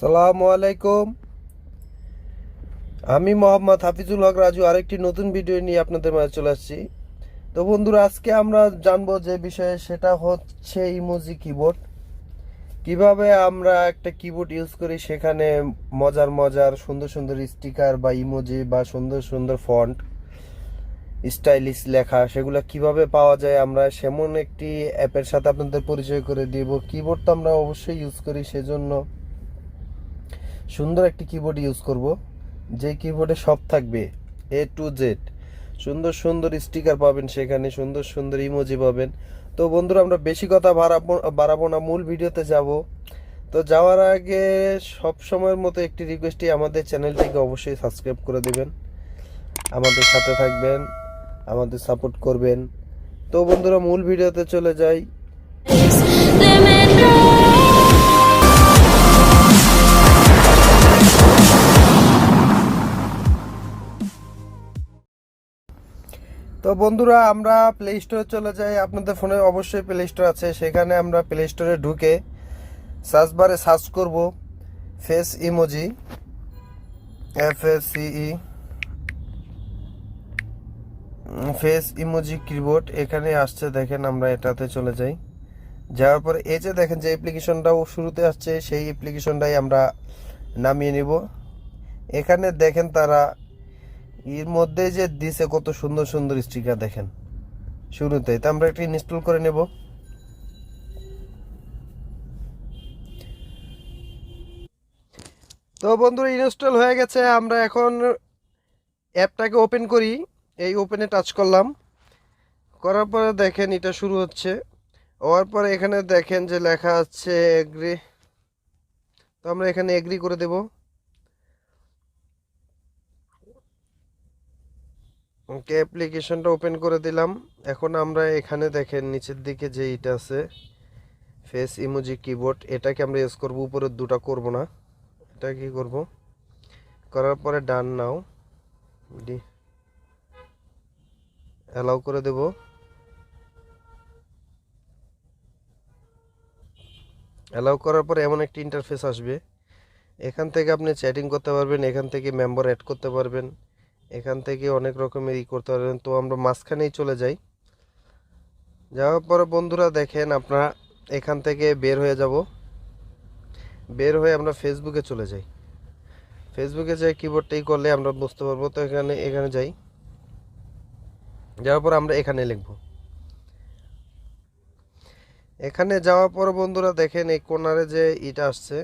আসসালামু আলাইকুম। আমি মোহাম্মদ হাফিজুল হক রাজু আরেকটি নতুন ভিডিও নিয়ে আপনাদের মাঝে চলে আসছি। তো বন্ধুরা, আজকে আমরা জানবো যে বিষয়ে, সেটা হচ্ছে ইমোজি কিবোর্ড। কিভাবে আমরা একটা কিবোর্ড ইউজ করি, সেখানে মজার মজার সুন্দর সুন্দর স্টিকার বা ইমোজি বা সুন্দর সুন্দর ফন্ট, স্টাইলিশ লেখা, সেগুলো কিভাবে পাওয়া যায়, আমরা সেমন একটি অ্যাপের সাথে আপনাদের পরিচয় করে দিব। কিবোর্ড তো আমরা অবশ্যই ইউজ করি, সেজন্য সুন্দর একটি কিবোর্ড ইউজ করব, যে কিবোর্ডে সব থাকবে A to Z। সুন্দর সুন্দর স্টিকার পাবেন, সেখানে সুন্দর সুন্দর ইমোজি পাবেন। তো বন্ধুরা, আমরা বেশি কথা বাড়াবো না, মূল ভিডিওতে যাব। তো যাওয়ার আগে সব সময়ের মতো একটি রিকোয়েস্টই, আমাদের চ্যানেলটিকে অবশ্যই সাবস্ক্রাইব করে দেবেন, আমাদের সাথে থাকবেন, আমাদের সাপোর্ট করবেন। তো বন্ধুরা, মূল ভিডিওতে চলে যাই। তো বন্ধুরা, আমরা প্লে স্টোরে চলে যাই। আপনাদের ফোনে অবশ্যই প্লে স্টোর আছে, সেখানে আমরা প্লে স্টোরে ঢুকে সার্চ বারে সার্চ করব face emoji, FACE, face emoji keyboard. এখানে আসছে, দেখেন। আমরা এটাতে চলে যাই। যাওয়ার পরে এই যে দেখেন যে অ্যাপ্লিকেশনটাও শুরুতে আসছে, সেই অ্যাপ্লিকেশনটাই আমরা নামিয়ে নিব। এখানে দেখেন তারা এর মধ্যে যে দিছে কত সুন্দর সুন্দর স্টিকার, দেখেন শুরুতেই। তো আমরা একটা ইনস্টল করে নেব। তো বন্ধুরা, ইনস্টল হয়ে গেছে। আমরা এখন অ্যাপটাকে ওপেন করি। এই ওপেনে টাচ করলাম, করার পরে দেখেন এটা শুরু হচ্ছে। হওয়ার পরে এখানে দেখেন যে লেখা আছে এগ্রি। তো আমরা এখানে এগ্রি করে দেব। ওকে, অ্যাপ্লিকেশনটা ওপেন করে দিলাম। এখন আমরা এখানে দেখেন নিচের দিকে যে এটা আছে ফেস ইমোজি কিবোর্ড, এটাকে আমরা ইউজ করব। উপরের দুটো করব না, এটা কি করব, করার পরে ডান নাও অ্যালাউ করে দেব। অ্যালাউ করার পরে এমন একটি ইন্টারফেস আসবে। এখান থেকে আপনি চ্যাটিং করতে পারবেন, এখান থেকে মেম্বার অ্যাড করতে পারবেন, এখান থেকে অনেক রকমের করতে পারবেন। তো আমরা মাঝখানেই চলে যাই। যাওয়ার পরে বন্ধুরা দেখেন, আপনারা এখান থেকে বের হয়ে যাব। বের হয়ে আমরা ফেসবুকে চলে যাই। ফেসবুকে যাই, কিবোর্ডটাই করলে আমরা বুঝতে পারবো। তো এখানে এখানে যাই। যাওয়ার পর আমরা এখানে লিখব। এখানে যাওয়ার পর বন্ধুরা দেখেন এই কর্নারে যে এটা আসছে,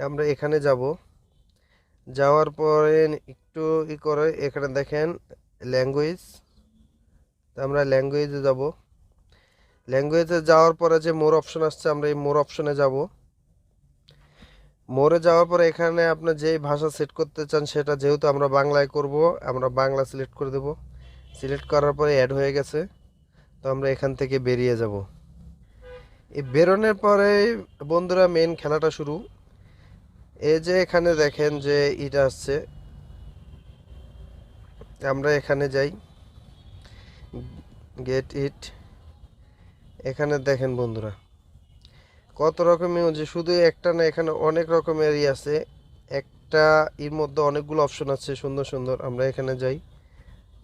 আমরা এখানে যাব। যাওয়ার পরে একটু করে এখানে দেখেন ল্যাঙ্গুয়েজ। তো আমরা ল্যাঙ্গুয়েজে যাব। ল্যাঙ্গুয়েজে যাওয়ার পরে যে মোর অপশন আসছে, আমরা এই মোর অপশনে যাব। মোরে যাওয়ার পরে এখানে আপনি যেই ভাষা সেট করতে চান সেটা, যেহেতু আমরা বাংলায় করব, আমরা বাংলা সিলেক্ট করে দেব। সিলেক্ট করার পরে অ্যাড হয়ে গেছে। তো আমরা এখান থেকে বেরিয়ে যাব। এই বেরোনোর পরে বন্ধুরা মেন খেলাটা শুরু। এই যে এখানে দেখেন যে এটা আসছে, আমরা এখানে যাই, গেট ইট। এখানে দেখেন বন্ধুরা কত রকমের যে, শুধু একটা না, এখানে অনেক রকমের আছে। একটা এর মধ্যে অনেকগুলো অপশন আছে সুন্দর সুন্দর। আমরা এখানে যাই,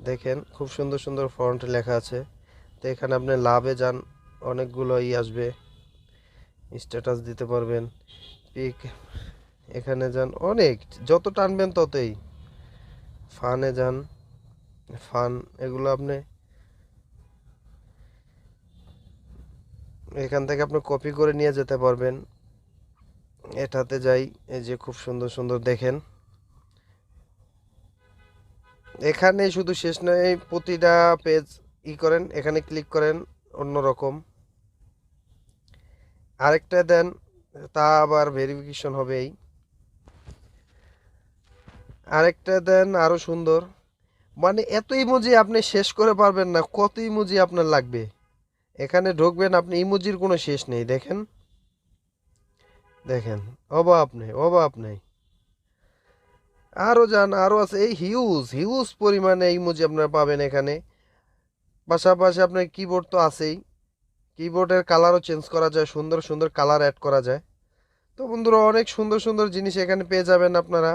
দেখেন খুব সুন্দর সুন্দর ফন্ট লেখা আছে। তো এখানে আপনি লাভে যান, অনেকগুলো আসবে, স্ট্যাটাস দিতে পারবেন, পিক। এখানে যান, অনেক যত টানবেন ততই। ফানে যান, ফান, এগুলো আপনি এখান থেকে আপনি কপি করে নিয়ে যেতে পারবেন। এটাতে যাই, এই যে খুব সুন্দর সুন্দর দেখেন। এখানে শুধু শেষ নয়, প্রতিটা পেজ করেন, এখানে ক্লিক করেন, অন্যরকম আরেকটা দেন, তা আবার ভেরিফিকেশন হবে। এই আরেকটা দেন, আরো সুন্দর। মানে এত ইমোজি আপনি শেষ করে পারবেন না, কত ইমোজি আপনার লাগবে। এখানে ঢুকবেন, আপনি ইমোজির কোনো শেষ নেই। দেখেন দেখেন, অভাব নেই। আরও যান, আরও আছে, এই হিউজ হিউজ পরিমাণে ইমোজি আপনারা পাবেন এখানে। পাশাপাশি আপনার কিবোর্ড তো আছেই, কিবোর্ডের কালারও চেঞ্জ করা যায়, সুন্দর সুন্দর কালার অ্যাড করা যায়। তো বন্ধুরা অনেক সুন্দর সুন্দর জিনিস এখানে পেয়ে যাবেন আপনারা।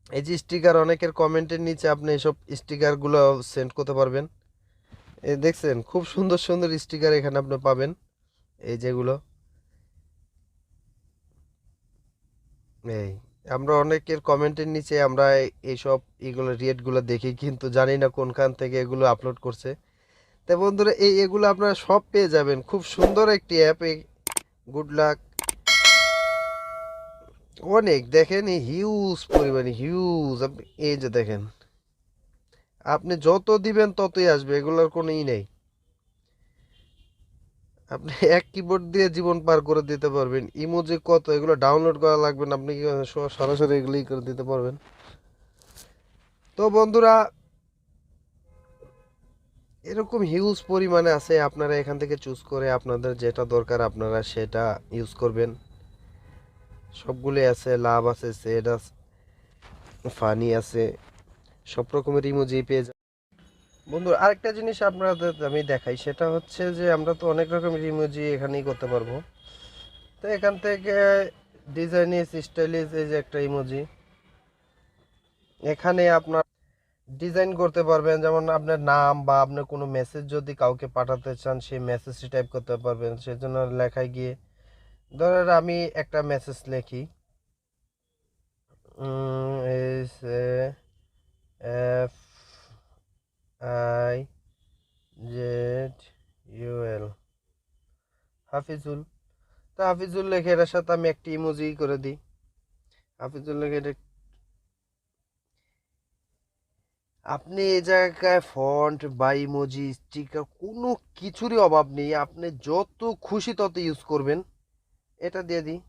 এই যে স্টিকার, অনেকের কমেন্টের নিচে আপনি এইসব স্টিকারগুলো সেন্ড করতে পারবেন। এই দেখছেন খুব সুন্দর সুন্দর স্টিকার এখানে আপনি পাবেন। এই যেগুলো এই আমরা অনেকের কমেন্টের নিচে আমরা এইসব এগুলো রেটগুলো দেখি, কিন্তু জানি না কোনখান থেকে এগুলো আপলোড করছে। তো বন্ধুরা এগুলো আপনারা সব পেয়ে যাবেন। খুব সুন্দর একটি অ্যাপ। Good luck. অনেক দেখেন, এই হিউজ পরিমাণে হিউজ। আপনি এই যে দেখেন, আপনি যত দিবেন ততই আসবে, এগুলোর কোনো নেই। আপনি এক কিবোর্ড দিয়ে জীবন পার করে দিতে পারবেন। ইমোজি কত, এগুলো ডাউনলোড করা লাগবে না, আপনি কি সরাসরি এগুলোই করে দিতে পারবেন। তো বন্ধুরা এরকম হিউজ পরিমাণে আছে, আপনারা এখান থেকে চুজ করে আপনাদের যেটা দরকার আপনারা সেটা ইউজ করবেন। সবগুলোই আছে, লাভ আছে, সেড আছে, ফানি আছে, সব রকমের ইমোজি পেয়ে যাবেন। বন্ধু আরেকটা জিনিস আপনাদের আমি দেখাই, সেটা হচ্ছে যে আমরা তো অনেক রকমের ইমোজি এখানেই করতে পারবো। তো এখান থেকে ডিজাইনিস স্টাইলিশ, এই যে একটা ইমোজি, এখানে আপনার ডিজাইন করতে পারবেন। যেমন আপনার নাম বা আপনার কোনো মেসেজ যদি কাউকে পাঠাতে চান, সেই মেসেজটি টাইপ করতে পারবেন। সেজন্য লেখায় গিয়ে ধরেন আমি একটা মেসেজ লিখি, S F I Z UL, Hafizul. তো হাফিজুল লিখে এটার সাথে আমি একটি ইমোজি করে দিই। হাফিজুল লিখে এটা, আপনি এই জায়গায় ফন্ট বা ইমোজি স্টিকার কোনো কিছুরই অভাব নেই, আপনি যত খুশি তত ইউজ করবেন। এটা দিয়ে দিই,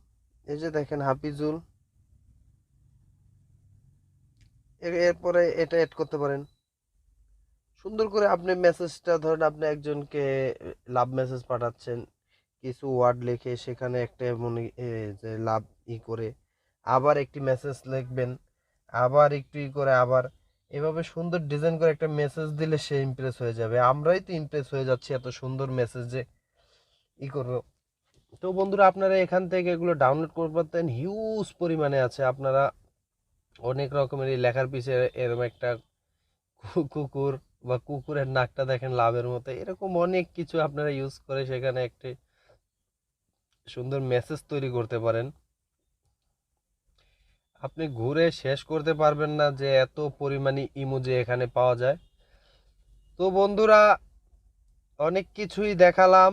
এই যে দেখেন হাফিজুল। এরপরে এটা অ্যাড করতে পারেন সুন্দর করে। আপনি মেসেজটা ধরেন আপনি একজনকে লাভ মেসেজ পাঠাচ্ছেন, কিছু ওয়ার্ড লিখে সেখানে একটা মনে যে লাভ করে আবার একটি মেসেজ লিখবেন, আবার একটু করে আবার এভাবে সুন্দর ডিজাইন করে একটা মেসেজ দিলে সে ইমপ্রেস হয়ে যাবে। আমরাই তো ইমপ্রেস হয়ে যাচ্ছি এত সুন্দর মেসেজ যে করবো। তো বন্ধুরা আপনারা এখান থেকে এগুলো ডাউনলোড করতে পারতেন, হিউজ পরিমাণে আছে। আপনারা অনেক রকমের এই লেখার পিছে এরকম একটা কুকুর বা কুকুরের নাকটা দেখেন লাভের মতো, এরকম অনেক কিছু আপনারা ইউজ করে সেখানে একটি সুন্দর মেসেজ তৈরি করতে পারেন। আপনি ঘুরে শেষ করতে পারবেন না যে এত পরিমাণে ইমোজি এখানে পাওয়া যায়। তো বন্ধুরা অনেক কিছুই দেখালাম,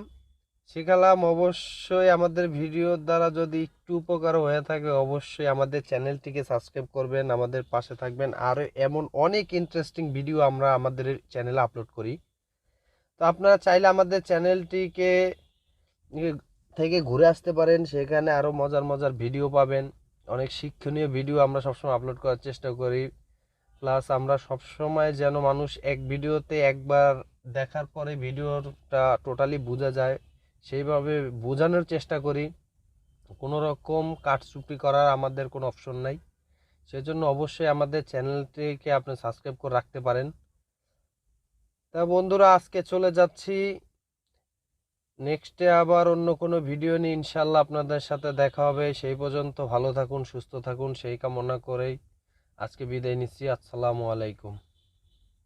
শিখালাম। অবশ্যই আমাদের ভিডিওর দ্বারা যদি একটু উপকার হয়ে থাকে অবশ্যই আমাদের চ্যানেলটিকে সাবস্ক্রাইব করবেন, আমাদের পাশে থাকবেন। আর এমন অনেক ইন্টারেস্টিং ভিডিও আমরা আমাদের চ্যানেলে আপলোড করি। তো আপনারা চাইলে আমাদের চ্যানেলটিকে থেকে ঘুরে আসতে পারেন, সেখানে আরও মজার মজার ভিডিও পাবেন। অনেক শিক্ষণীয় ভিডিও আমরা সবসময় আপলোড করার চেষ্টা করি। প্লাস আমরা সবসময় যেন মানুষ এক ভিডিওতে একবার দেখার পরে ভিডিওটা টোটালি বোঝা যায় সেইভাবে বোঝানোর চেষ্টা করি। কোনো রকম কাটচুপি করার আমাদের কোনো অপশন নাই। সেজন্য অবশ্যই আমাদের চ্যানেলটিকে আপনি সাবস্ক্রাইব করে রাখতে পারেন। তা বন্ধুরা আজকে চলে যাচ্ছি, নেক্সটে আবার অন্য কোনো ভিডিও নিয়ে ইনশাল্লাহ আপনাদের সাথে দেখা হবে। সেই পর্যন্ত ভালো থাকুন, সুস্থ থাকুন, সেই কামনা করেই আজকে বিদায় নিচ্ছি। আসসালামু আলাইকুম।